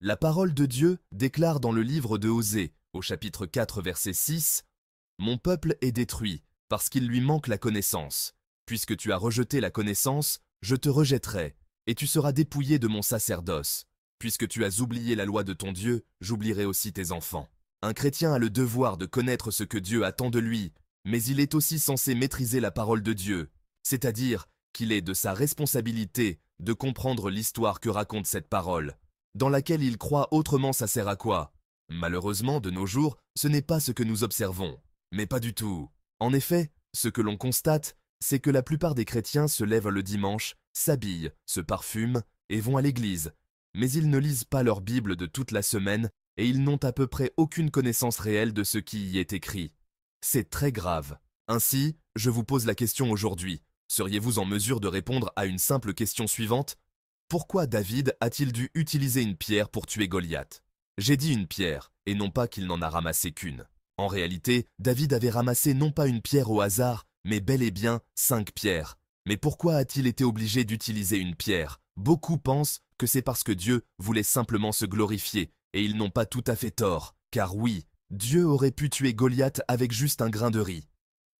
La parole de Dieu déclare dans le livre de Osée, au chapitre 4, verset 6, « Mon peuple est détruit, parce qu'il lui manque la connaissance. Puisque tu as rejeté la connaissance, je te rejetterai, et tu seras dépouillé de mon sacerdoce. Puisque tu as oublié la loi de ton Dieu, j'oublierai aussi tes enfants. » Un chrétien a le devoir de connaître ce que Dieu attend de lui, mais il est aussi censé maîtriser la parole de Dieu, c'est-à-dire qu'il est de sa responsabilité de comprendre l'histoire que raconte cette parole. Dans laquelle il croit autrement, ça sert à quoi? Malheureusement, de nos jours, ce n'est pas ce que nous observons. Mais pas du tout. En effet, ce que l'on constate, c'est que la plupart des chrétiens se lèvent le dimanche, s'habillent, se parfument et vont à l'église. Mais ils ne lisent pas leur Bible de toute la semaine et ils n'ont à peu près aucune connaissance réelle de ce qui y est écrit. C'est très grave. Ainsi, je vous pose la question aujourd'hui. Seriez-vous en mesure de répondre à une simple question suivante? Pourquoi David a-t-il dû utiliser une pierre pour tuer Goliath? J'ai dit une pierre, et non pas qu'il n'en a ramassé qu'une. En réalité, David avait ramassé non pas une pierre au hasard, mais bel et bien 5 pierres. Mais pourquoi a-t-il été obligé d'utiliser une pierre? Beaucoup pensent que c'est parce que Dieu voulait simplement se glorifier, et ils n'ont pas tout à fait tort, car oui, Dieu aurait pu tuer Goliath avec juste un grain de riz.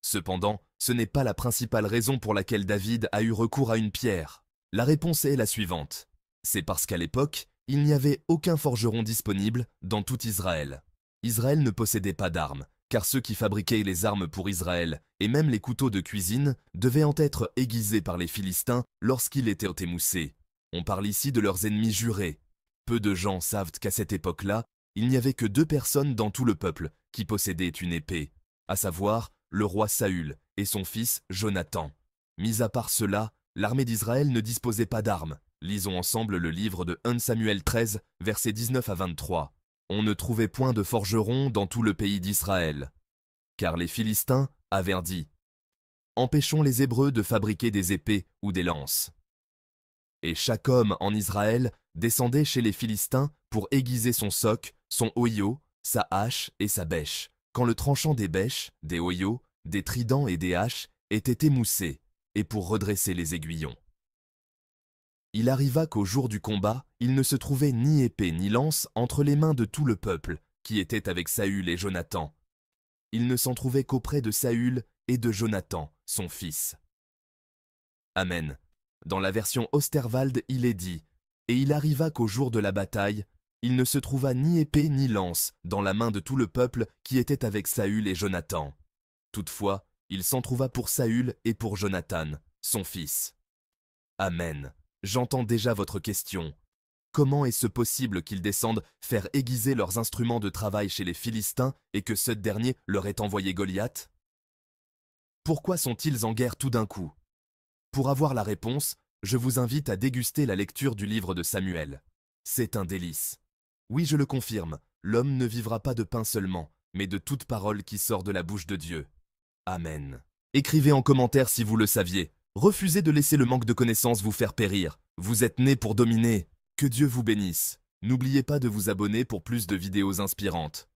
Cependant, ce n'est pas la principale raison pour laquelle David a eu recours à une pierre. La réponse est la suivante. C'est parce qu'à l'époque, il n'y avait aucun forgeron disponible dans tout Israël. Israël ne possédait pas d'armes, car ceux qui fabriquaient les armes pour Israël, et même les couteaux de cuisine, devaient en être aiguisés par les Philistins lorsqu'ils étaient émoussés. On parle ici de leurs ennemis jurés. Peu de gens savent qu'à cette époque-là, il n'y avait que 2 personnes dans tout le peuple qui possédaient une épée, à savoir le roi Saül et son fils Jonathan. Mis à part cela, l'armée d'Israël ne disposait pas d'armes. Lisons ensemble le livre de 1 Samuel 13, versets 19 à 23. On ne trouvait point de forgerons dans tout le pays d'Israël. Car les Philistins avaient dit « Empêchons les Hébreux de fabriquer des épées ou des lances. » Et chaque homme en Israël descendait chez les Philistins pour aiguiser son soc, son hoyau, sa hache et sa bêche, quand le tranchant des bêches, des hoyaux, des tridents et des haches était émoussé, et pour redresser les aiguillons. Il arriva qu'au jour du combat, il ne se trouvait ni épée ni lance entre les mains de tout le peuple, qui était avec Saül et Jonathan. Il ne s'en trouvait qu'auprès de Saül et de Jonathan, son fils. Amen. Dans la version Osterwald, il est dit « Et il arriva qu'au jour de la bataille, il ne se trouva ni épée ni lance dans la main de tout le peuple qui était avec Saül et Jonathan. Toutefois, il s'en trouva pour Saül et pour Jonathan, son fils. » Amen. J'entends déjà votre question. Comment est-ce possible qu'ils descendent faire aiguiser leurs instruments de travail chez les Philistins et que ce dernier leur ait envoyé Goliath? Pourquoi sont-ils en guerre tout d'un coup? Pour avoir la réponse, je vous invite à déguster la lecture du livre de Samuel. C'est un délice. Oui, je le confirme, l'homme ne vivra pas de pain seulement, mais de toute parole qui sort de la bouche de Dieu. Amen. Écrivez en commentaire si vous le saviez. Refusez de laisser le manque de connaissances vous faire périr. Vous êtes né pour dominer. Que Dieu vous bénisse. N'oubliez pas de vous abonner pour plus de vidéos inspirantes.